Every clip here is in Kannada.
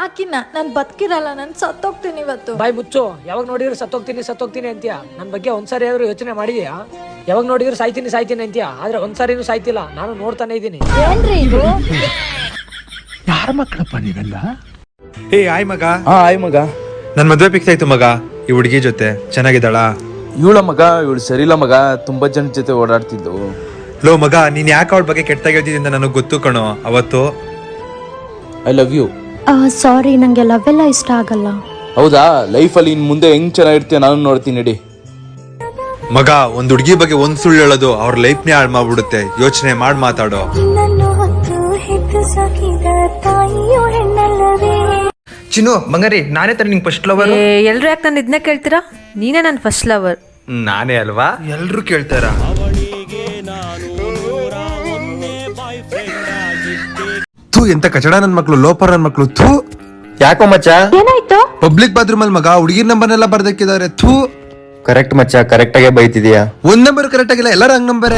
ಸಾಕಿನ ನಾನು ಬದುಕಿರಲ್ಲ, ನಾನು ಸತ್ತೋಗ್ತೀನಿ ಇವತ್ತು. ಬಾಯ್ ಮುಚ್ಚು. ಯಾವಾಗ ನೋಡಿದ್ರು ಸತ್ತೋಗ್ತೀನಿ ಅಂತೀಯ. ನನ್ನ ಬಗ್ಗೆ ಒಂದ್ಸಾರಿ ಆದ್ರೂ ಯೋಚನೆ ಮಾಡಿದ್ಯಾ? ಯಾವಾಗ ನೋಡಿದ್ರು ಸಾಯ್ತೀನಿ ಅಂತೀಯ, ಆದ್ರೆ ಒಂದ್ಸಾರಿನೂ ಸಾಯ್ತಿಲ್ಲ. ನಾನು ನೋಡ್ತಾನೆ ಇದ್ದೀನಿ. ಏನ್ರಿ ಇದು? ಯಾರ ಮಕ್ಕಳಪ್ಪ ನೀವೆಲ್ಲ? ಏ ಆಯ್ ಮಗ. ಆಯ್ ಮಗ. ನನ್ ಮದ್ವೆ ಫಿಕ್ಸ್ ಆಯ್ತು ಮಗ. ಈ ಹುಡುಗಿ ಜೊತೆ ಚೆನ್ನಾಗಿದ್ದಾಳ? ಇವಳ ಮಗ, ಇವಳು ಸರಿಲ್ಲ ಮಗ. ತುಂಬಾ ಜನ ಜೊತೆ ಓಡಾಡ್ತಿದ್ದು. ಲೋ ಮಗ, ನೀನ್ ಯಾಕೆ ಅವಳ ಬಗ್ಗೆ ಕೆಟ್ಟಾಗಿ ಹೇಳ್ತಿದ್ದ ನನಗೆ ಗೊತ್ತು ಕಣೋ ಅವತ್ತು. I love you. ಸಾರಿ, ನಂಗೆ ಲವ್ ಎಲ್ಲ ಇಷ್ಟ ಆಗಲ್ಲ. ಹೌದಾ? ಲೈಫಲ್ಲಿ ಇನ್ ಮುಂದೆ ಹೆಂಗ್ ಚೆನ್ನಾಗಿರ್ತೀಯ ನಾನು ನೋಡ್ತೀನಿ ನಡಿ. ಮಗ, ಒಂದ್ ಹುಡುಗಿ ಬಗ್ಗೆ ಒಂದ್ ಸುಳ್ಳು ಹೇಳೋದು ಅವ್ರ ಲೈಫ್ನೇ ಹಾಳು ಮಾಡ್ಬಿಡುತ್ತೆ. ಯೋಚನೆ ಮಾಡಿ ಮಾತಾಡೋ. ಚಿನ್ನು ಬಂಗಾರಿ, ನಾನೇ ತರ ನಿಂಗೆ ಫಸ್ಟ್ ಲವರ್. ಎಲ್ರು ಯಾಕೆ ನಾನು ಇದನ್ನ ಕೇಳ್ತೀರಾ? ನೀನೇ ನನ್ನ ಫಸ್ಟ್ ಲವರ್. ನಾನೇ ಅಲ್ವಾ? ಎಲ್ರು ಕೇಳ್ತಾರ. ಥೂ, ಎಂತ ಕಚಡ ನನ್ ಮಕ್ಳು, ಲೋಪರ್ ನನ್ ಮಕ್ಳು. ಥೂ. ಯಾಕೋ ಮಚ್ಚ? ಏನಾಯ್ತು? ಪಬ್ಲಿಕ್ ಬಾತ್ರೂಮ್ ಅಲ್ಲಿ ಮಗ ಹುಡುಗಿರ್ ನಂಬರ್ ಎಲ್ಲ ಬರ್ದಕ್ಕಿದ್ದಾರೆ. ಥೂ. ಕರೆಕ್ಟ್ ಮಚ್ಚ, ಕರೆಕ್ಟ್ ಆಗೇ ಬೈತಿದ್ಯಾ. ಒಂದ್ ನಂಬರ್ ಕರೆಕ್ಟ್ ಆಗಿಲ್ಲ, ಎಲ್ಲರ ಹಂಗ್ ನಂಬರ್.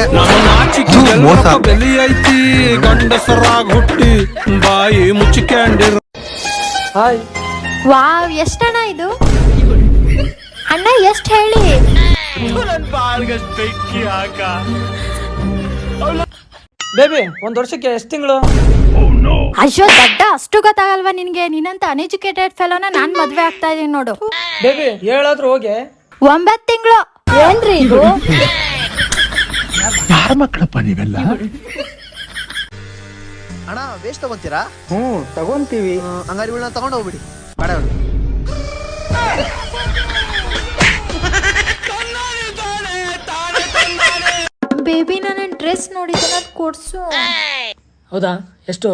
ಹಾಯ್. ವಾವ್, ಎಷ್ಟಣ್ಣ ಇದು? ಅಣ್ಣ ಎಷ್ಟ್ ಹೇಳಿ? ಬೇಬಿ, ಒಂದ್ ವರ್ಷಕ್ಕೆ ಎಷ್ಟು ತಿಂಗಳು? ಅಯ್ಯೋ ದಡ್ಡ, ಅಷ್ಟು ಗೊತ್ತಾಗಲ್ವಾ ನಿನ್ಗೆ? ನೀನಂತ ಅನ್ಎಜುಕೇಟೆಡ್ ಫೆಲೋನ ನಾನ್ ಮದ್ವೆ ಆಗ್ತಾ ಇದೀನಿ ನೋಡು. ಬೇಬಿ ಹೇಳಾದ್ರೂ ಹೋಗಿ. 9 ತಿಂಗಳು. ಏನ್ರಿ ಇದು? ಯಾರ ಮಕ್ಕಳಪ್ಪ ನೀವೆಲ್ಲ? ಅಣ್ಣ ವೇಸ್ಟ್ ತಗೊಂತೀರಾ? ತಗೊಂತೀವಿ. ಹಂಗಾರೆ ಇವಳನ್ನ ತಗೊಂಡು ಹೋಗ್ಬಿಡಿ. ಬೇಡ ಇವಳು. ಬೇಬಿ, ನನ್ನ ಡ್ರೆಸ್ ನೋಡಿದ್ರೆ ಅದು ಕೊಡ್ಸು. ಹೌದಾ? ಎಷ್ಟು?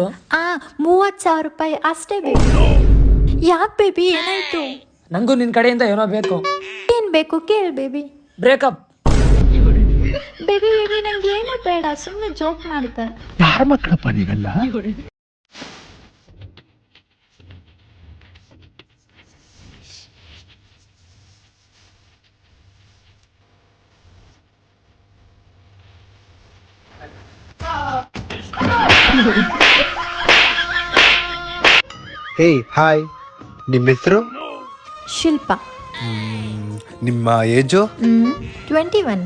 30,000 ರೂಪಾಯಿ ಅಷ್ಟೇ ಬೇಬಿ. ಯಾಕೆ ಬೇಬಿ, ಏನಾಯ್ತು? ನಂಗೂ ನಿನ್ ಕಡೆಯಿಂದ ಏನೋ ಬೇಕು. ಏನ್ ಬೇಕು ಕೇಳ್ ಬೇಬಿ. ಬ್ರೇಕಪ್. ಬೇಬಿ ಬೇಬಿ, ನಂಗೆ ಏನು ಬೇಡ, ಸುಮ್ಮನೆ ಜೋಕ್ ಮಾಡ್ತಾರೆ. ಯಾರ ಮಕ್ಕಳಪ್ಪ ನೀವೆಲ್ಲ? ಹೇ ಹಾಯ್, ನಿಮ್ಮ ಹೆಸರು? ಶಿಲ್ಪ. ನಿಮ್ಮ ಏಜು? 21.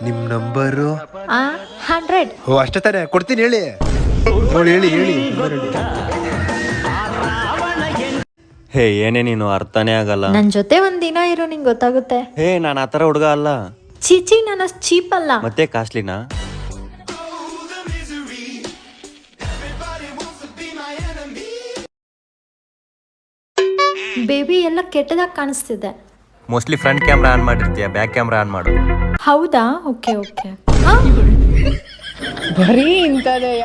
ನಿಮ್ ನಂಬರು? 100. ಓ ಅಷ್ಟೇ ತಾನೆ, ಕೊಡ್ತೀನಿ ಹೇಳಿ. ಹೇಳಿ. ಹೇ, ಏನೇ ನೀನು, ಅರ್ಥನೇ ಆಗಲ್ಲ. ನನ್ ಜೊತೆ ಒಂದ್ ದಿನ ಇರು, ನಿಂಗೆ ಗೊತ್ತಾಗುತ್ತೆ. ಹೇ, ನಾನು ಆತರ ಹುಡುಗ ಅಲ್ಲ. ಚೀಚಿ, ನಾನು ಅಷ್ಟು ಚೀಪ್ ಅಲ್ಲ. ಮತ್ತೆ ಕಾಸ್ಟ್ಲಿನಾ? ಬೇಬಿ ಎಲ್ಲ ಕೆಟ್ಟದಾಗ ಕಾಣಿಸ್ತಿದೆ. ಮೋಸ್ಟ್ಲಿ ಫ್ರಂಟ್ ಕ್ಯಾಮ್ರಾ ಆನ್ ಮಾಡಿರ್ತೀಯ, ಬ್ಯಾಕ್ ಕ್ಯಾಮ್ರಾ ಆನ್ ಮಾಡು. ಹೌದಾ? ಓಕೆ. ಬರೀ ಇಂಥದೇ.